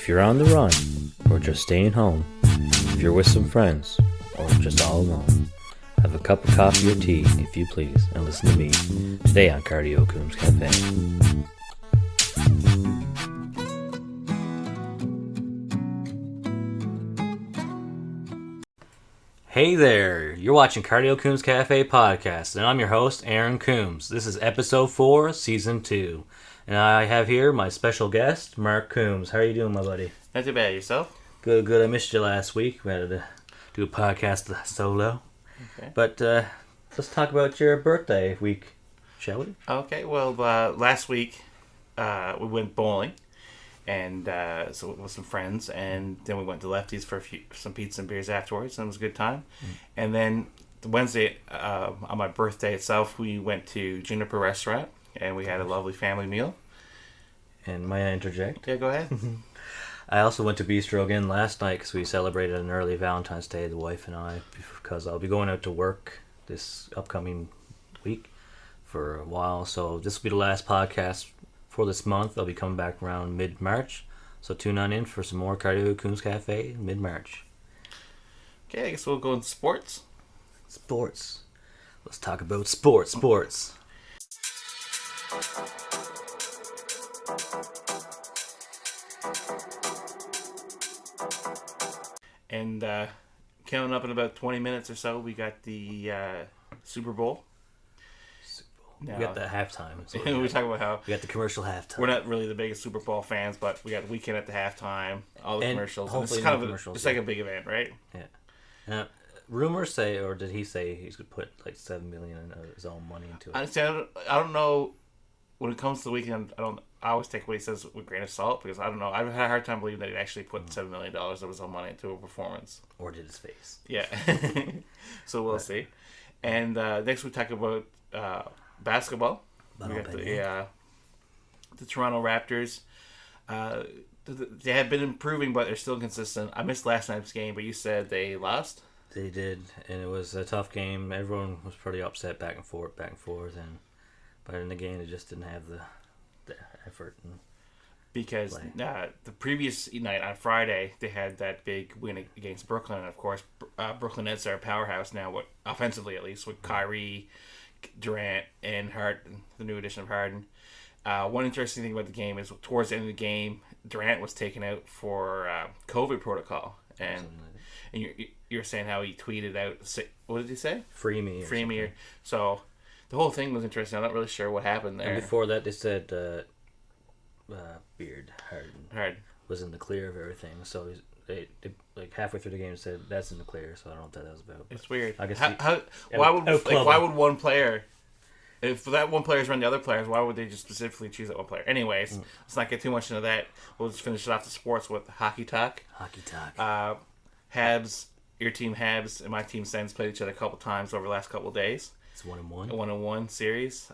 If you're on the run, or just staying home, if you're with some friends, or just all alone, have a cup of coffee or tea, if you please, and listen to me today on Aaron Coombs Cafe. Hey there, you're watching Aaron Coombs Cafe podcast, and I'm your host, Aaron Coombs. This is episode 4, season 2. And I have here my special guest, Marc Coombs. How are you doing, my buddy? Not too bad. Yourself? Good. I missed you last week. We had to do a podcast solo. Okay. But let's talk about your birthday week, shall we? Okay. Well, last week we went bowling, and so with some friends, and then we went to Lefty's for some pizza and beers afterwards, and it was a good time. And then the Wednesday, on my birthday itself, we went to Juniper Restaurant, and we had a lovely family meal. And may I interject? Yeah, go ahead. I also went to Bistro again last night because we celebrated an early Valentine's Day, the wife and I, because I'll be going out to work this upcoming week for a while. So this will be the last podcast for this month. I'll be coming back around mid-March. So tune on in for some more Aaron Coombs Cafe mid-March. Okay, I guess we'll go into sports. Sports. Let's talk about sports. And coming up in about 20 minutes or so, we got the Super Bowl. Now, we got the halftime. So we talk about how we got the commercial halftime. We're not really the biggest Super Bowl fans, but we got Weekend at the halftime, all the commercials. And it's kind of it's like a big event, right? Yeah. Rumors say, or did he say he's going to put like $7 million of his own money into it? Honestly, I don't know. When it comes to the Weekend, I always take what he says with a grain of salt, because I don't know. I've had a hard time believing that he actually put $7 million of his own money into a performance. Or did his face? Yeah. So we'll see. And next we talk about basketball. We got the Toronto Raptors. They have been improving, but they're still inconsistent. I missed last night's game, but you said they lost? They did, and it was a tough game. Everyone was pretty upset back and forth, and but in the game, they just didn't have the effort. Because the previous night on Friday, they had that big win against Brooklyn, and of course, Brooklyn Nets are a powerhouse now, offensively at least, with Kyrie, Durant, and Harden, the new addition of Harden. One interesting thing about the game is towards the end of the game, Durant was taken out for COVID protocol, and you're saying how he tweeted out, what did he say? Free me. So the whole thing was interesting. I'm not really sure what happened there. And before that, they said Harden was in the clear of everything. So they like halfway through the game said that's in the clear. So I don't know what that was about. It's weird. I guess why would one player? If that one player's run the other players, why would they just specifically choose that one player? Anyways, let's not get too much into that. We'll just finish it off the sports with hockey talk. Habs, your team Habs and my team Sens played each other a couple times over the last couple of days. It's 1-1. A 1-1 series.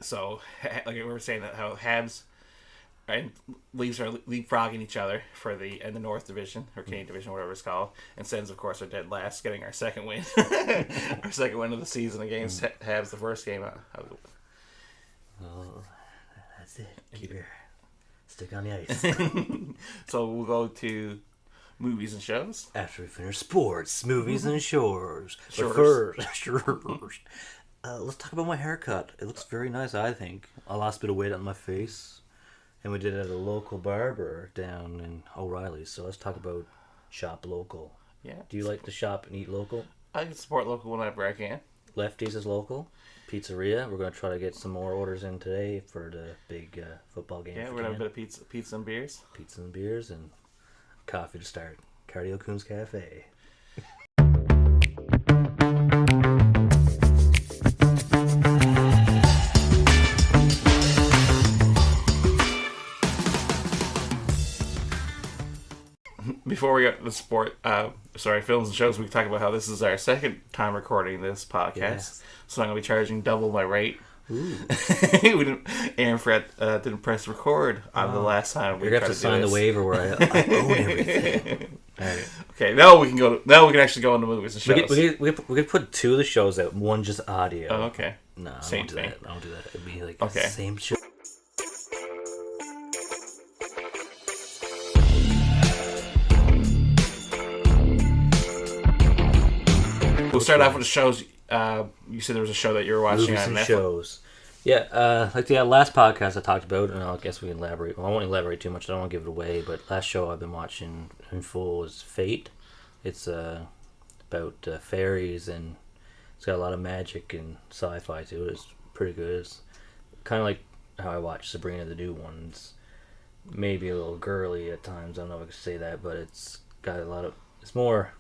So, like we were saying, that how Habs and Leafs are leapfrogging each other for the North Division, or Canadian Division, whatever it's called. And Sens, of course, are dead last, getting our second win. Our second win of the season against Habs, the first game. Well, that's it. Keep your stick on the ice. So we'll go to movies and shows. After we finish sports, movies, and shores. But first, let's talk about my haircut. It looks very nice, I think. I lost a bit of weight on my face. And we did it at a local barber down in O'Reilly's. So let's talk about shop local. Yeah. Do you like to shop and eat local? I can support local whenever I can. Lefty's is local. Pizzeria. We're going to try to get some more orders in today for the big football game. Yeah, we're going to have a bit of pizza and beers. Pizza and beers and coffee to start. Aaron Coombs Cafe. Before we get to the films and shows, we can talk about how this is our second time recording this podcast. Yes. So I'm going to be charging double my rate. Ooh. Aaron didn't press record on the last time we tried to do this. You're going to have to sign the waiver where I own everything. Right. Okay, now we can actually go into movies and shows. We could put 2 of the shows out, one just audio. Oh, okay. No, I Same don't do thing. that. I don't do that. It'd be like okay. the same show. we'll start off with the shows. You said there was a show that you were watching movies on and Netflix. shows. Yeah, like the last podcast I talked about, and I guess we can elaborate. Well, I won't elaborate too much. I don't want to give it away. But last show I've been watching in full is Fate. It's about fairies, and it's got a lot of magic and sci-fi to it. It's pretty good. It's kind of like how I watch Sabrina the New One. It's maybe a little girly at times. I don't know if I could say that, but it's got a lot of. It's more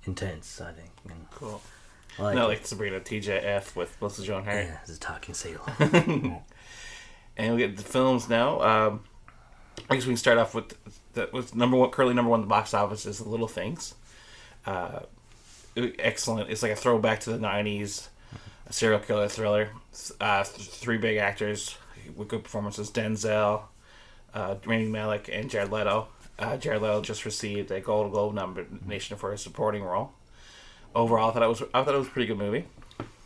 intense, I think. And cool. like Sabrina TJF with Melissa Joan Hart. Yeah, it's a talking sailor. And we get the films now. I guess we can start off with what's currently number one at the box office is The Little Things. Excellent. It's like a throwback to the 90s, a serial killer thriller. Three big actors with good performances: Denzel, Rami Malek, and Jared Leto. Jared Leto just received a Golden Globe nomination for his supporting role. Overall, I thought it was a pretty good movie.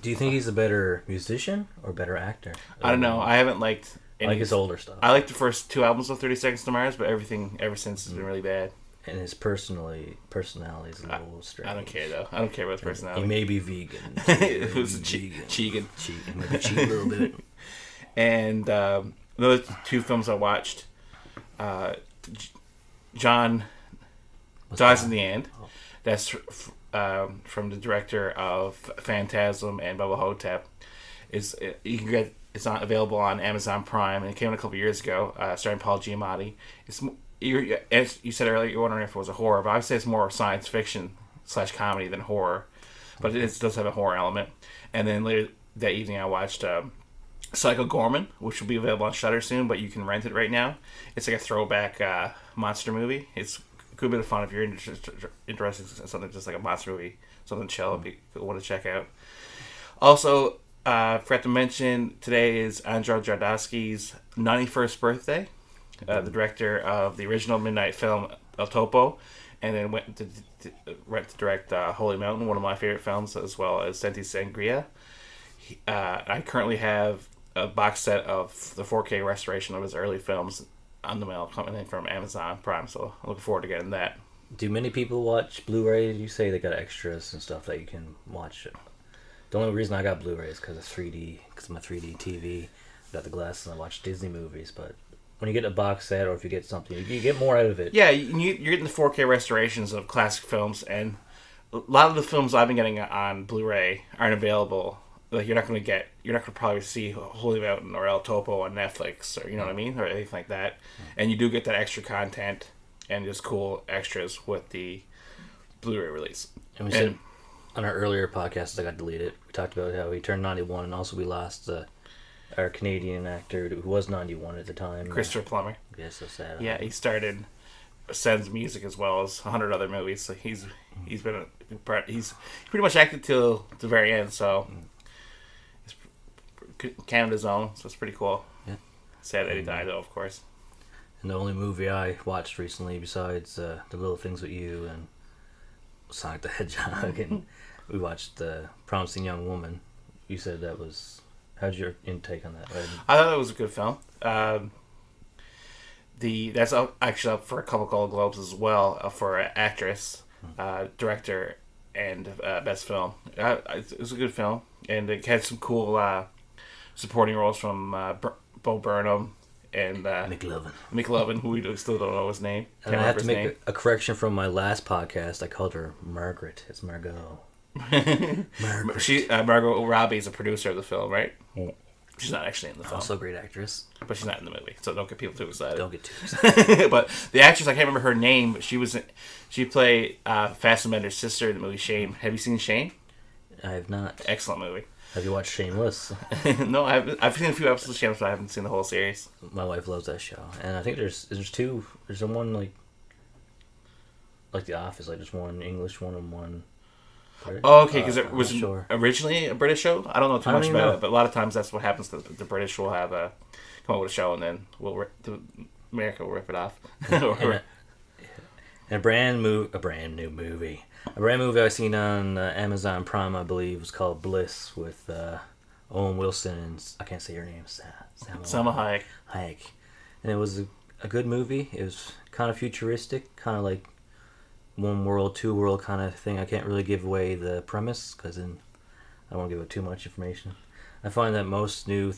Do you think he's a better musician or better actor? I don't know. I haven't liked any. I like his older stuff. I liked the first two albums of 30 Seconds to Mars, but everything ever since has been really bad. And his personality is a little strange. I don't care, though. I don't care about his personality. He may be vegan. It was Chegan. Maybe cheat a little bit. And the other two films I watched, John Dies in the End. Oh. That's from the director of Phantasm and Bubba Hotep. It's not available on Amazon Prime, and it came out a couple years ago, starring Paul Giamatti. As you said earlier, you're wondering if it was a horror, but I would say it's more science fiction / comedy than horror. But it does have a horror element. And then later that evening, I watched Psycho Gorman, which will be available on Shudder soon, but you can rent it right now. It's like a throwback monster movie. It's a good bit of fun if you're interested in something just like a monster movie, something chill if you want to check out. Also, forgot to mention, today is Andrzej Jodorowsky's 91st birthday. The director of the original Midnight film El Topo, and then went to direct Holy Mountain, one of my favorite films, as well as Senti Sangria. I currently have a box set of the 4K restoration of his early films on the mail coming in from Amazon Prime, so I'm looking forward to getting that. Do many people watch Blu-ray? You say they got extras and stuff that you can watch. The only reason I got Blu-ray is because of 3D, because of my 3D TV. I got the glasses and I watch Disney movies, but when you get a box set or if you get something, you get more out of it. Yeah, you're getting the 4K restorations of classic films, and a lot of the films I've been getting on Blu-ray aren't available. Like you're not going to probably see Holy Mountain or El Topo on Netflix, or you know what I mean, or anything like that. And you do get that extra content and just cool extras with the Blu-ray release. And we said on our earlier podcast that got deleted, we talked about how he turned 91, and also we lost our Canadian actor who was 91 at the time, Christopher Plummer. Yeah, so sad. Yeah, he started Sen's music as well as 100 other movies. So he's pretty much acted till the very end. So it's Canada's own. So it's pretty cool. Yeah. Sad that he died, though, of course. And the only movie I watched recently, besides The Little Things with You and Sonic the Hedgehog, and we watched Promising Young Woman. You said that was. How's your intake on that? I thought it was a good film. That's actually up for a couple Golden Globes as well for actress, director, and best film. It was a good film, and it had some cool supporting roles from Bo Burnham and McLovin, who we still don't know his name. And I have to make a correction from my last podcast. I called her Margaret. It's Margot. Margot Robbie is a producer of the film, right? Yeah. She's not actually in the film. Also a great actress. But she's not in the movie, so don't get people too excited. Don't get too excited. But the actress, I can't remember her name, but she played Fassbender's sister in the movie Shame. Have you seen Shame? I have not. Excellent movie. Have you watched Shameless? No, I've seen a few episodes of Shameless, but I haven't seen the whole series. My wife loves that show. And I think there's two. There's one like The Office, like there's one English one and one... Oh, okay, because it was originally a British show. I don't know too much about it, but a lot of times that's what happens. The British will have come up with a show, and then America will rip it off. And a brand new movie I seen on Amazon Prime, I believe, was called Bliss with Owen Wilson and I can't say her name, Salma Hayek. And it was a good movie. It was kind of futuristic, kind of like one world, two world kind of thing. I can't really give away the premise because then I don't want to give out too much information. I find that most new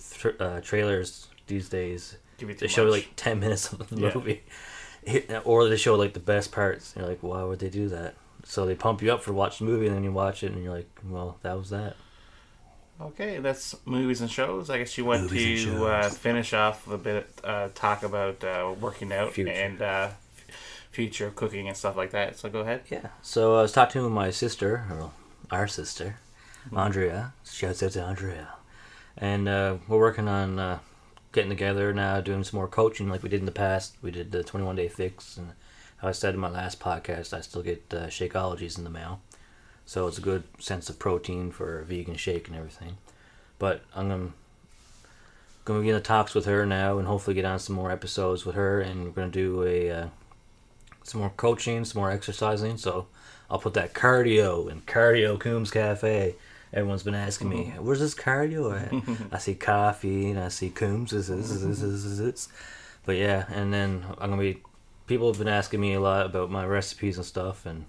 trailers these days, they show like 10 minutes of the movie. Or they show like the best parts. You're like, why would they do that? So they pump you up for watching the movie, and then you watch it, and you're like, well, that was that. Okay, that's movies and shows. I guess you want to finish off a bit, talk about working out and future cooking and stuff like that. So go ahead. Yeah. So I was talking to my sister, or our sister, Andrea. Shouts out to Andrea. And we're working on getting together now, doing some more coaching like we did in the past. We did the 21-day fix, and how I said in my last podcast, I still get Shakeologies in the mail. So it's a good sense of protein for a vegan shake and everything. But I'm going to be in the talks with her now and hopefully get on some more episodes with her. And we're going to do some more coaching, some more exercising. So I'll put that cardio in Cardio Coombs Cafe. Everyone's been asking me, where's this cardio at? I see coffee and I see Coombs. But yeah, and then people have been asking me a lot about my recipes and stuff. And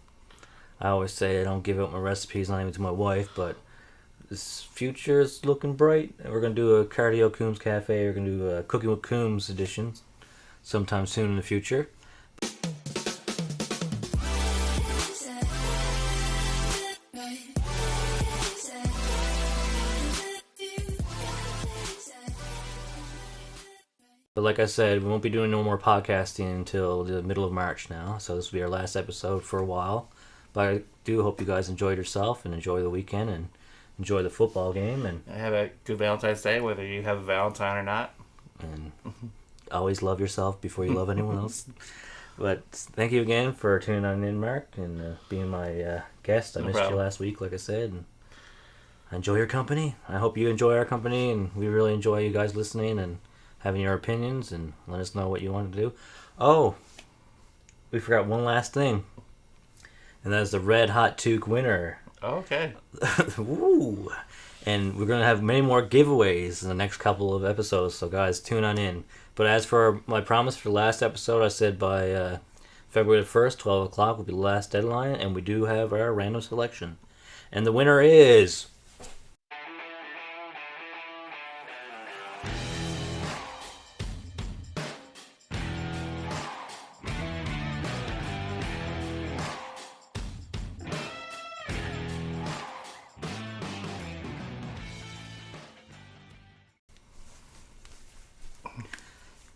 I always say I don't give out my recipes, not even to my wife, but this future is looking bright. We're going to do a Cardio Coombs Cafe. We're going to do a Cooking with Coombs edition sometime soon in the future. But like I said, we won't be doing no more podcasting until the middle of March now, so this will be our last episode for a while. But I do hope you guys enjoyed yourself and enjoy the weekend and enjoy the football game. And have a good Valentine's Day, whether you have a Valentine or not. And always love yourself before you love anyone else. But thank you again for tuning in, Mark, and being my guest. I missed you last week, like I said. And I enjoy your company. I hope you enjoy our company, and we really enjoy you guys listening and having your opinions and let us know what you want to do. Oh, we forgot one last thing. And that is the Red Hot Toque winner. Okay. Woo! And we're going to have many more giveaways in the next couple of episodes, so guys, tune on in. But as for my promise for the last episode, I said by February the 1st, 12 o'clock will be the last deadline, and we do have our random selection. And the winner is...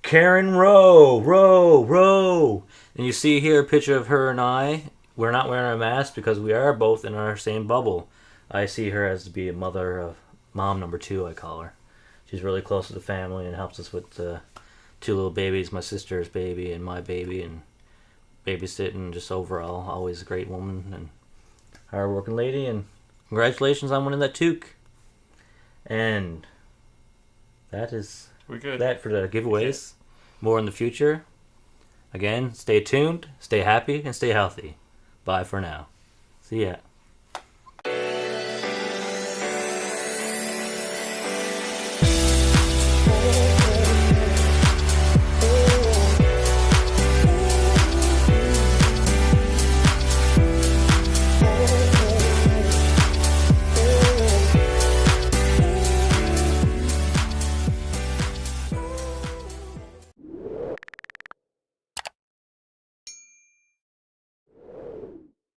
Karen Rowe. And you see here a picture of her and I. We're not wearing a mask because we are both in our same bubble. I see her as to be a mother of mom number 2, I call her. She's really close to the family and helps us with 2 little babies, my sister's baby and my baby, and babysitting, just overall, always a great woman and hard-working lady. And congratulations on winning that toque. And that is... We're good. That for the giveaways. More in the future. Again, stay tuned, stay happy, and stay healthy. Bye for now. See ya.